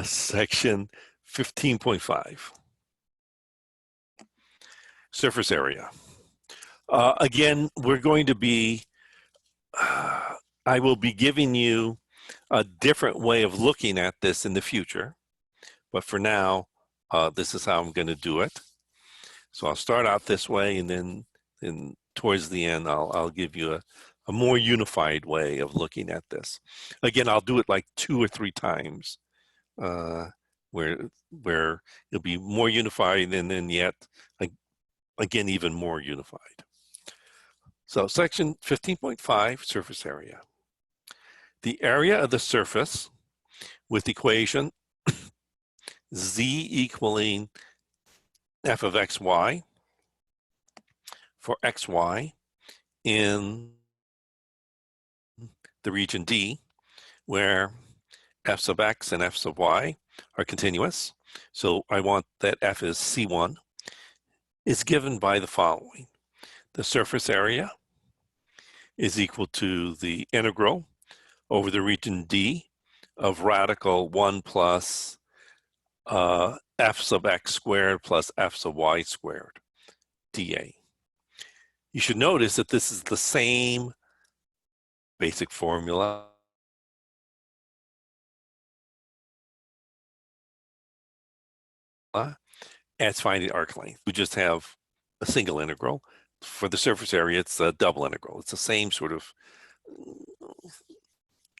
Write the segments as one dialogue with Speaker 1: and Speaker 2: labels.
Speaker 1: section 15.5. Surface area. Again, we're going to be, I will be giving you a different way of looking at this in the future. But for now, this is how I'm going to do it. So I'll start out this way, and then towards the end, I'll give you a more unified way of looking at this. Again, I'll do it like 2 or 3 times, where it'll be more unified, and then yet again even more unified. So section 15.5, surface area. The area of the surface with equation z equaling f of xy for xy in the region D, where f sub x and f sub y are continuous. So I want that f is C1, is given by the following. The surface area is equal to the integral over the region D of radical 1 plus f sub x squared plus f sub y squared dA. You should notice that this is the same basic formula as finding arc length. We just have a single integral. For the surface area, it's a double integral. It's the same sort of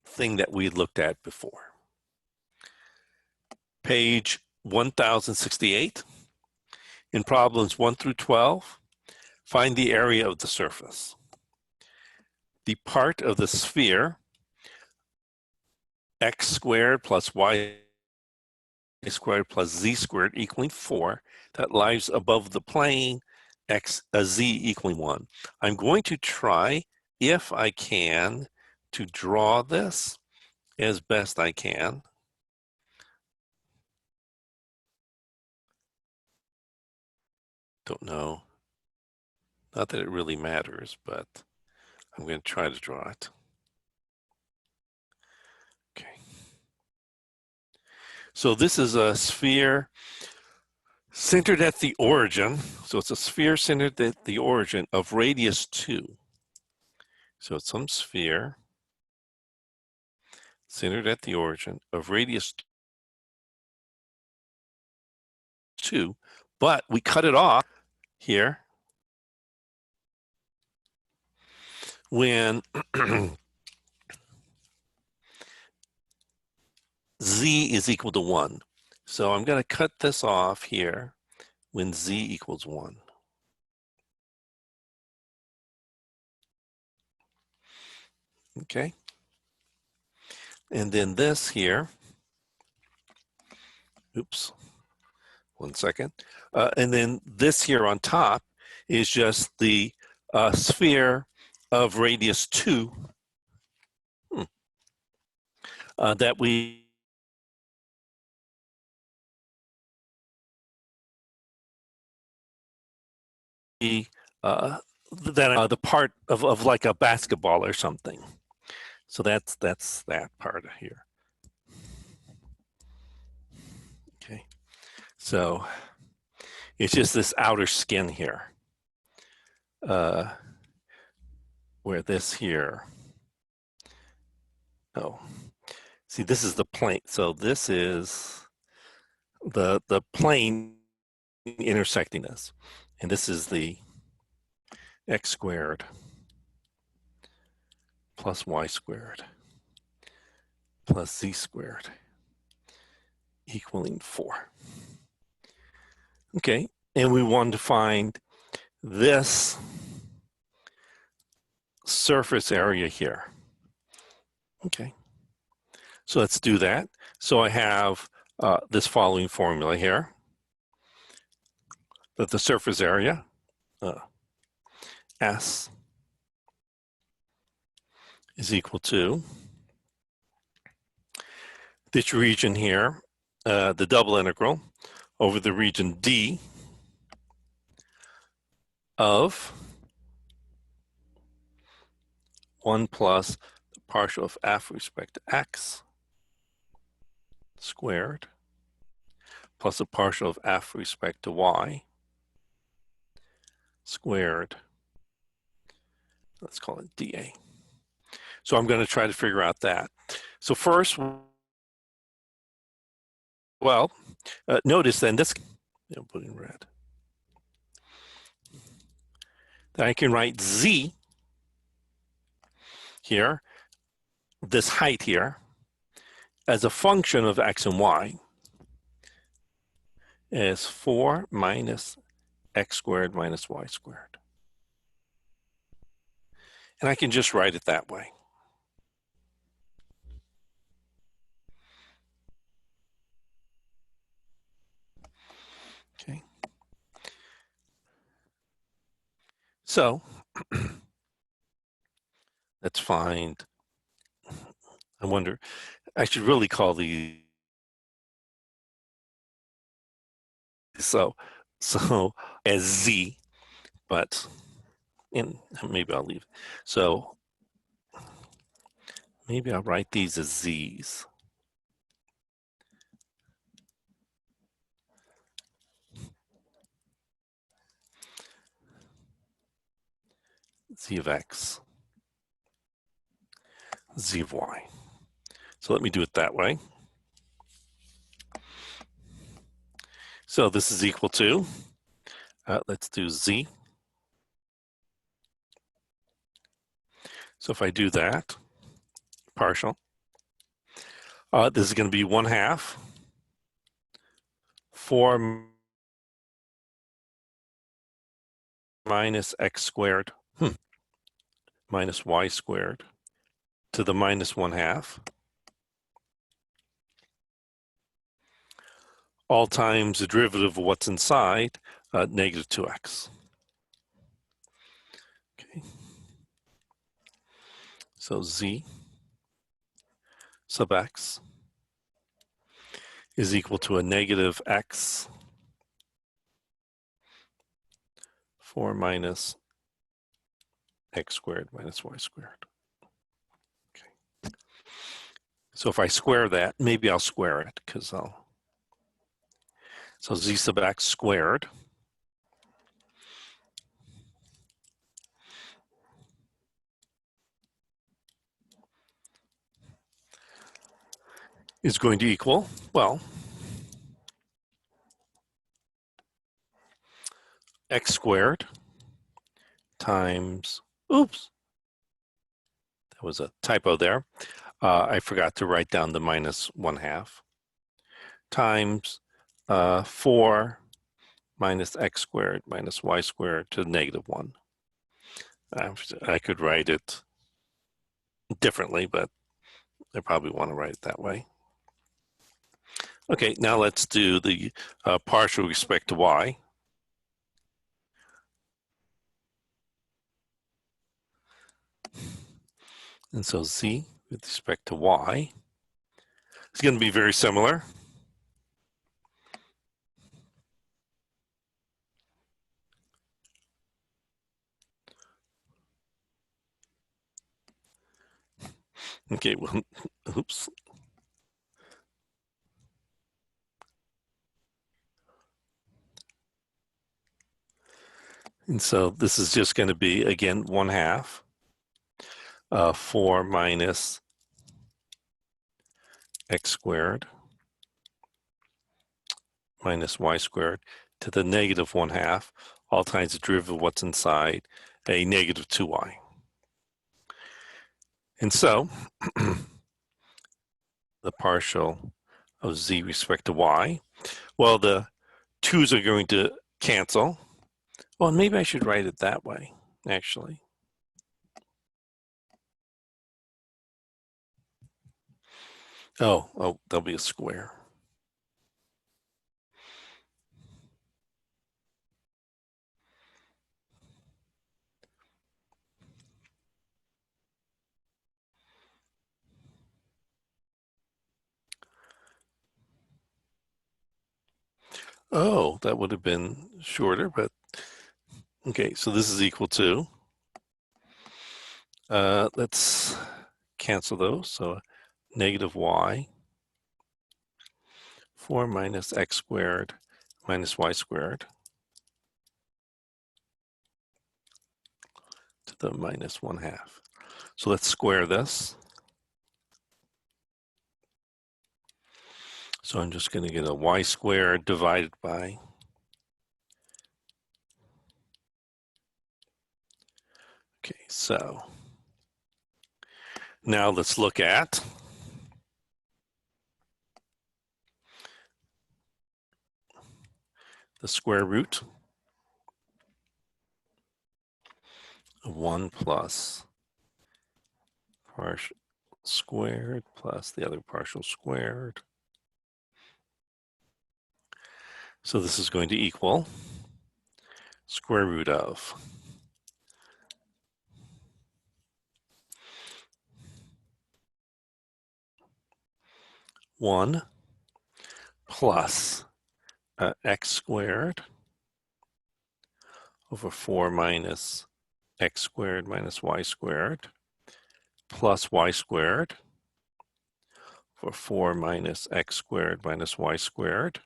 Speaker 1: thing that we looked at before. Page 1068. In problems 1 through 12, find the area of the surface. The part of the sphere, x squared plus y squared plus z squared equaling 4, that lies above the plane, z equaling 1. I'm going to try, if I can, to draw this as best I can. Don't know. Not that it really matters, but I'm going to try to draw it. Okay. So this is a sphere centered at the origin. So it's a sphere centered at the origin of radius 2. So it's some sphere centered at the origin of radius 2, but we cut it off here when z is equal to 1. So I'm going to cut this off here when z equals 1. Okay. And then this here, oops, 1 second. And then this here on top is just the sphere of radius 2 that we the part of like a basketball or something. So that's that part here. Okay, so it's just this outer skin here, where this here. Oh, see, this is the plane. So this is the plane intersecting this, and this is the x squared plus y squared plus z squared equaling 4. Okay, and we want to find this surface area here. Okay, so let's do that. So I have this following formula here, that the surface area, S, is equal to this region here, the double integral over the region D of 1 plus the partial of f with respect to x squared plus a partial of f with respect to y squared, let's call it dA. So I'm going to try to figure out that. So first, well, notice then this, put in red. Then I can write z here, this height here, as a function of x and y as 4 minus x squared minus y squared. And I can just write it that way. Okay. So let's find, I wonder, I should really call these, so as z, but maybe I'll leave. So maybe I'll write these as z's. Z of x, z of y. So let me do it that way. So this is equal to, let's do z. So if I do that, partial, this is going to be 1/2 4 minus x squared minus y squared to the minus 1/2 all times the derivative of what's inside, negative 2x. Okay. So z sub x is equal to a negative x 4 minus x squared minus y squared. Okay. So if I square that, maybe I'll square it because so z sub x squared is going to equal, well, x squared times, oops, that was a typo there. I forgot to write down the minus 1/2 times 4 minus x squared minus y squared to the negative 1. I could write it differently, but I probably want to write it that way. Okay, now let's do the partial with respect to y. And so z with respect to y is going to be very similar. Okay, well, oops. And so this is just going to be, again, 1/2 4 minus x squared minus y squared to the negative 1/2, all times the derivative of what's inside, a negative 2y. And so the partial of z respect to y, well, the 2's are going to cancel. Well, maybe I should write it that way, actually. Oh, there'll be a square. Oh, that would have been shorter, but okay, so this is equal to, let's cancel those. So negative y 4 minus x squared minus y squared to the minus 1/2. So let's square this. So I'm just going to get a y squared divided by okay, so now let's look at the square root of 1 plus partial squared plus the other partial squared. So this is going to equal square root of 1 plus x squared over 4 minus x squared minus y squared plus y squared for 4 minus x squared minus y squared.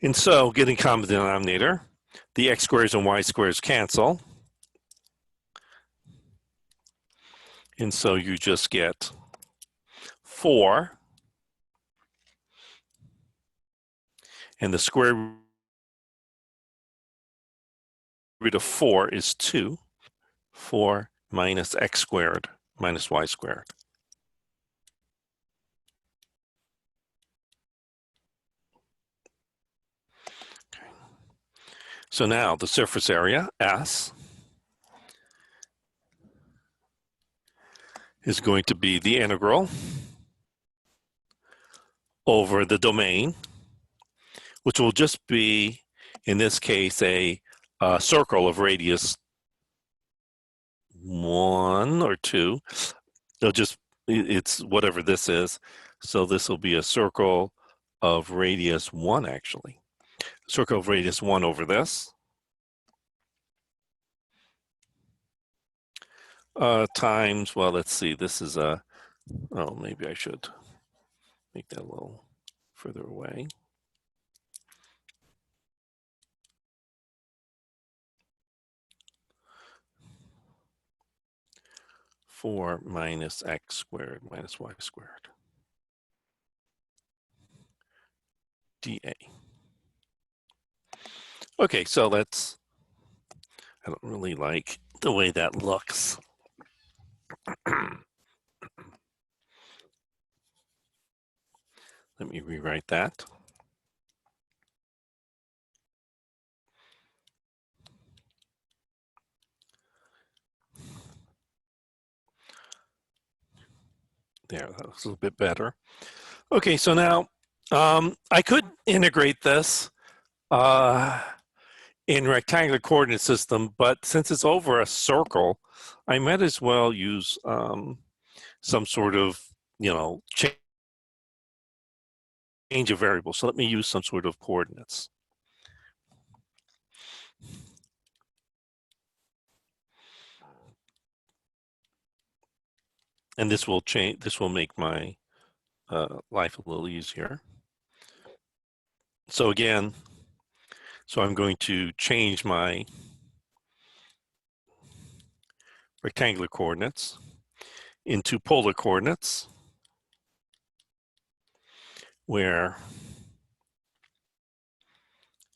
Speaker 1: And so getting common denominator, the x squares and y squares cancel. And so you just get 4, and the square root of 4 is 2. 4 minus x squared minus y squared. Okay. So now the surface area, S, is going to be the integral over the domain, which will just be, in this case, a circle of radius 1 or 2. It'll just, it's whatever this is. So this will be a circle of radius 1, actually. Circle of radius 1 over this. Times, well, let's see, this is a, oh, maybe I should make that a little further away. Four minus x squared minus y squared dA. Okay, so let's, I don't really like the way that looks. Let me rewrite that. There, that looks a little bit better. Okay, so now I could integrate this in rectangular coordinate system, but since it's over a circle, I might as well use some sort of, change of variable. So let me use some sort of coordinates. And this will change, this will make my life a little easier. So again, so I'm going to change my rectangular coordinates into polar coordinates, where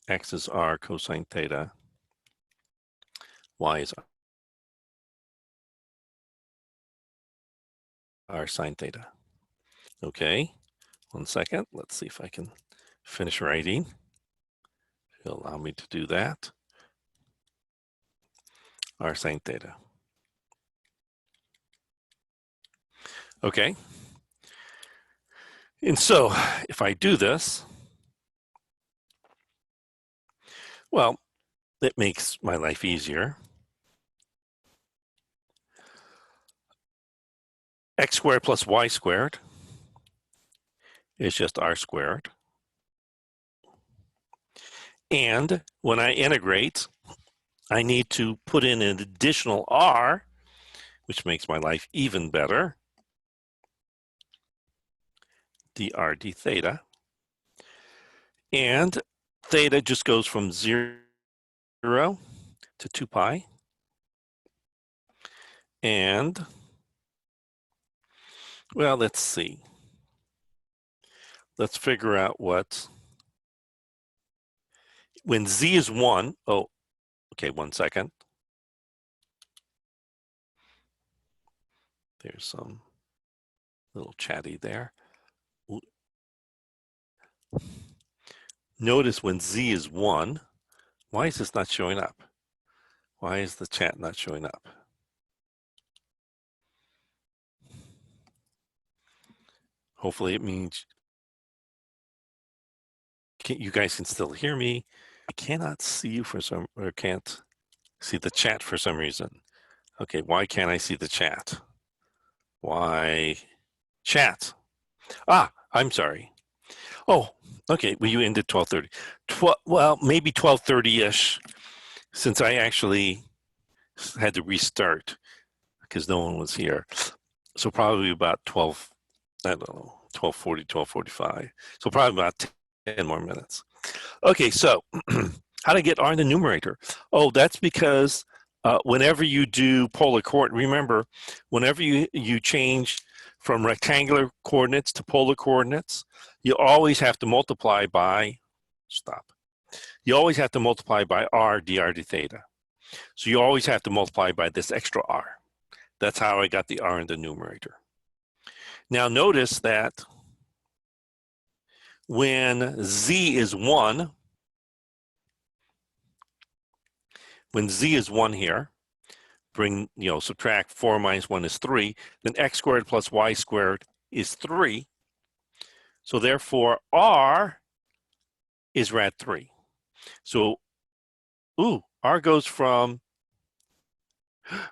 Speaker 1: x is r cosine theta, y is r sine theta. Okay, 1 second. Let's see if I can finish writing. It'll allow me to do that. R sine theta. Okay. And so if I do this, well, it makes my life easier. X squared plus y squared is just r squared. And when I integrate, I need to put in an additional r, which makes my life even better. dr d theta. And theta just goes from 0 to 2 pi. And, well, let's see. Let's figure out what, when z is 1, oh, okay, 1 second. There's some little chatty there. Notice when z is 1, why is this not showing up? Why is the chat not showing up? Hopefully it means you guys can still hear me. I cannot see you for some, or can't see the chat for some reason. Okay, why can't I see the chat? Why? Chat. Ah, I'm sorry. Oh, okay, well, you ended 12:30. Well, maybe 12:30-ish, since I actually had to restart because no one was here. So probably about 12, I don't know, 12:40, 12:45. So probably about 10 more minutes. Okay, so how to get R in the numerator? Oh, that's because whenever you do polar coordinate, remember, whenever you change from rectangular coordinates to polar coordinates, you always have to multiply by, you always have to multiply by r dr d theta. So you always have to multiply by this extra r. That's how I got the r in the numerator. Now notice that when z is 1, when z is 1 here, subtract 4 minus 1 is 3, then x squared plus y squared is 3. So therefore, r is rad 3. So, r goes from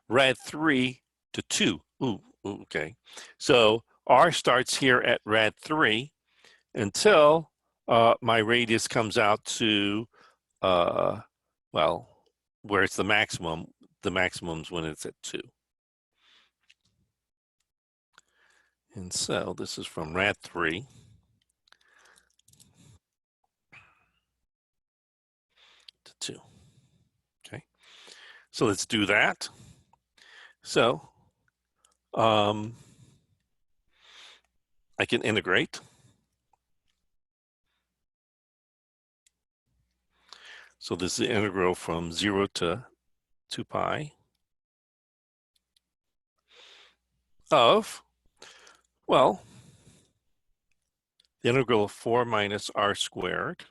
Speaker 1: rad 3 to 2. Okay. So r starts here at rad 3 until my radius comes out to, well, where it's the maximum. The maximum's when it's at 2. And so this is from rad 3 to 2. Okay. So let's do that. So I can integrate. So this is the integral from 0 to 2 pi of, well, the integral of 4 minus r squared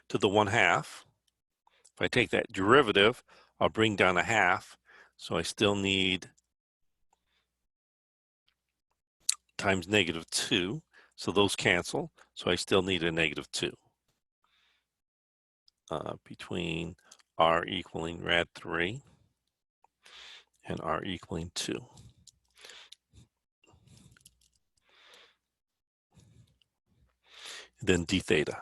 Speaker 1: to the 1/2. If I take that derivative, I'll bring down a half. So I still need times -2. So those cancel. So I still need a -2 between r equaling rad 3 and r equaling 2. Then d theta.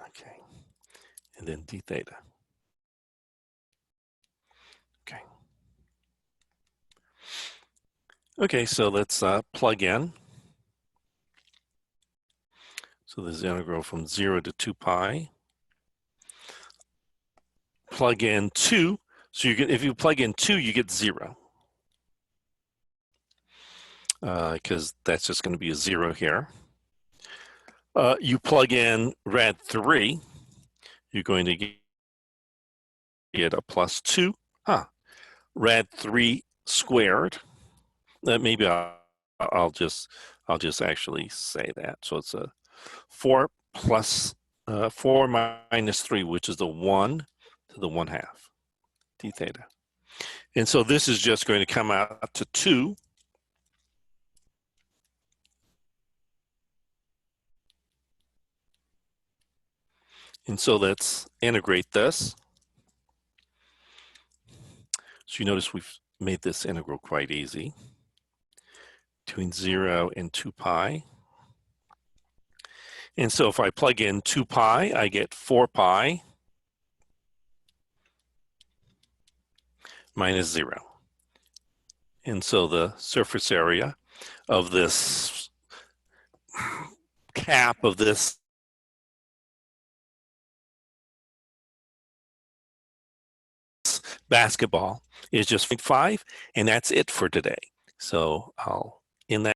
Speaker 1: Okay. And then d theta. Okay. Okay, so let's plug in. So this is integral from 0 to 2 pi. Plug in 2. So you get, if you plug in 2, you get 0. Because that's just going to be a 0 here. You plug in rad 3, you're going to get a +2. Rad 3 squared. Maybe I'll just actually say that. So it's a 4 minus 3, which is the 1 to the 1/2 d theta. And so this is just going to come out to 2. And so let's integrate this. So you notice we've made this integral quite easy. Between 0 and 2 pi. And so if I plug in 2 pi, I get 4 pi minus 0. And so the surface area of this cap of this basketball is just 0.5, and that's it for today. So I'll end that.